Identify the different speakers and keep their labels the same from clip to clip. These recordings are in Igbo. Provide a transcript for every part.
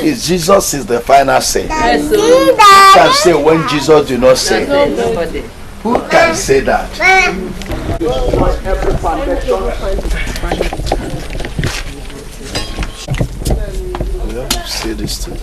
Speaker 1: Is Jesus is the final say.
Speaker 2: Yes,
Speaker 1: Who can say when Jesus do not say?
Speaker 2: nobody.
Speaker 1: Who can say that? We have to say this too.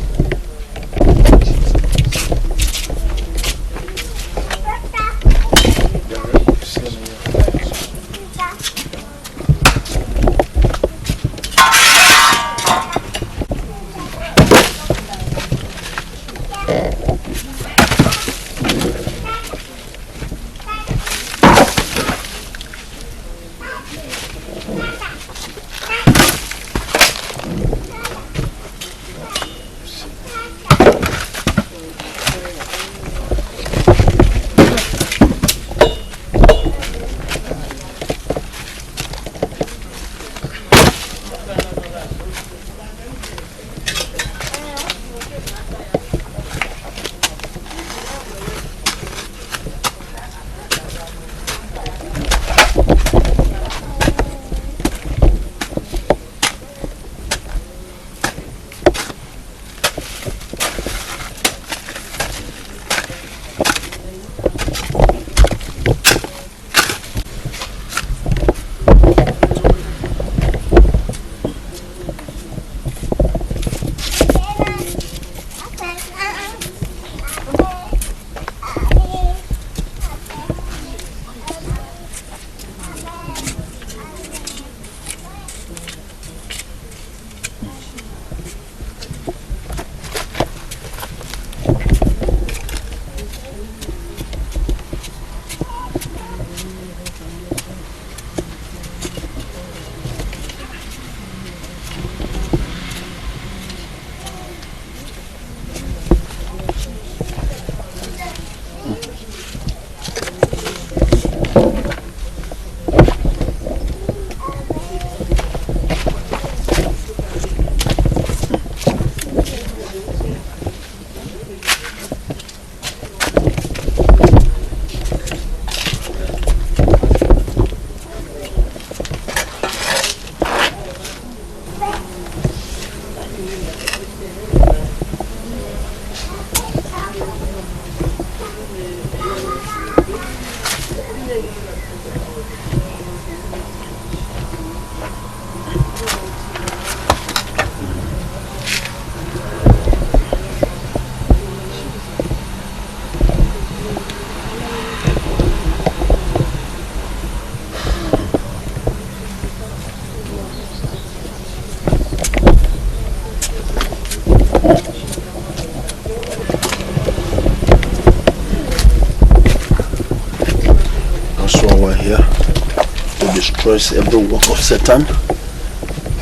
Speaker 1: Every work of Satan,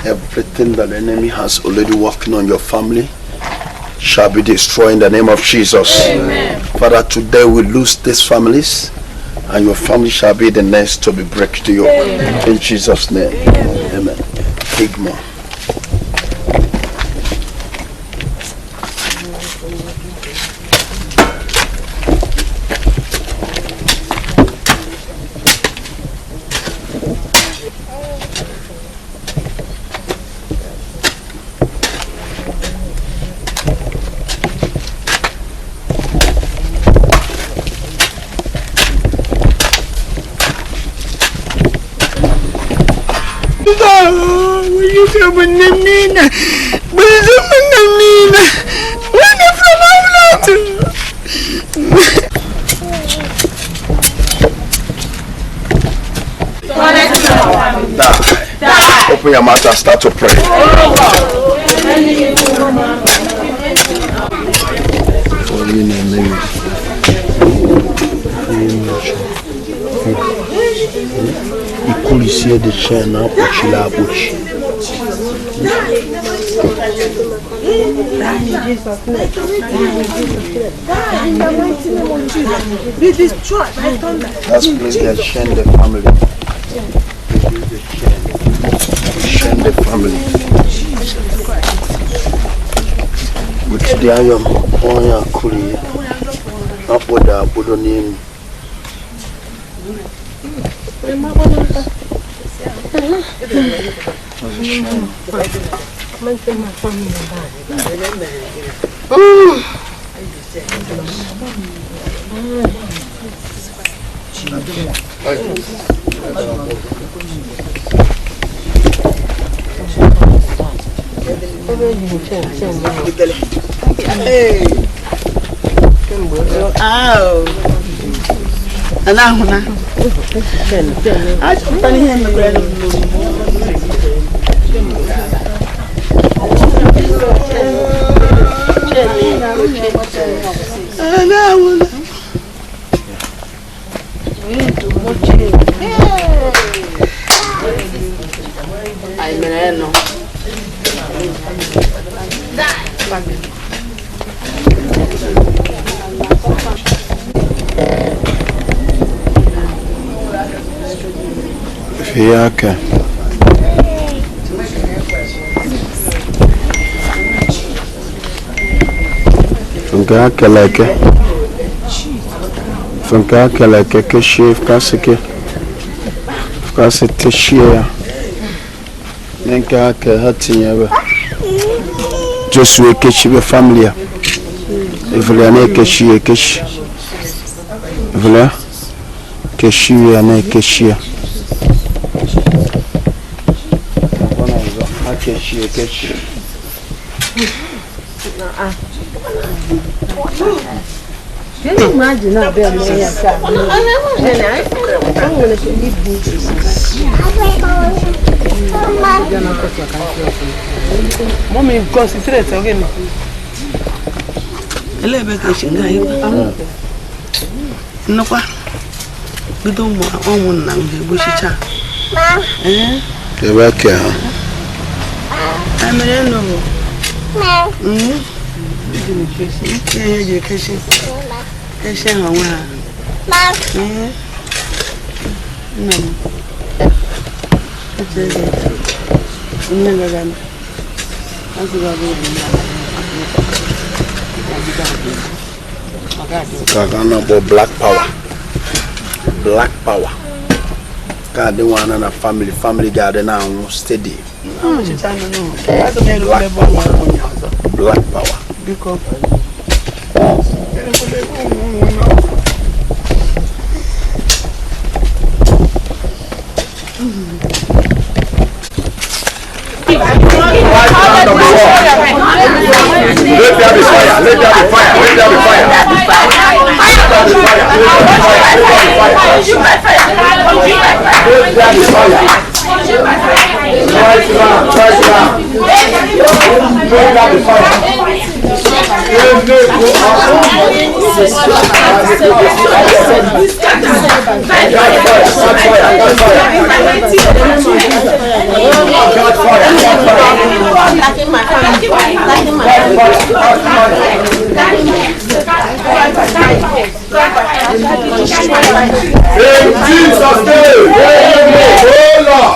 Speaker 1: everything that the enemy has already working on your family shall be destroyed in the name of Jesus.
Speaker 2: Amen.
Speaker 1: Father, today we lose these families and your family shall be the next to be break to you. Amen. In Jesus' name. Amen. Big man. Open your mouth and start to pray. Ici de chaîne pour la bouche. Let's please the chain the family. Chain the family. With the iron on your coolie. Up with the Budonim. Okay. Funka like a chef caseke. Casset share. Nenka Hatin. Just wake a family. If you are naked, she a kish. If you are cashier and a cashier.
Speaker 2: Can you imagine that bear me? Mommy, concentrate again. No, we don't want one now. We should chat.
Speaker 1: You're back here.
Speaker 2: I'm a no. Education.
Speaker 1: Black power. Black power. God, the one and a family garden now steady. Black power.
Speaker 2: Because
Speaker 1: Let there be fire. Let there be fire. Let there be fire. In Jesus' name.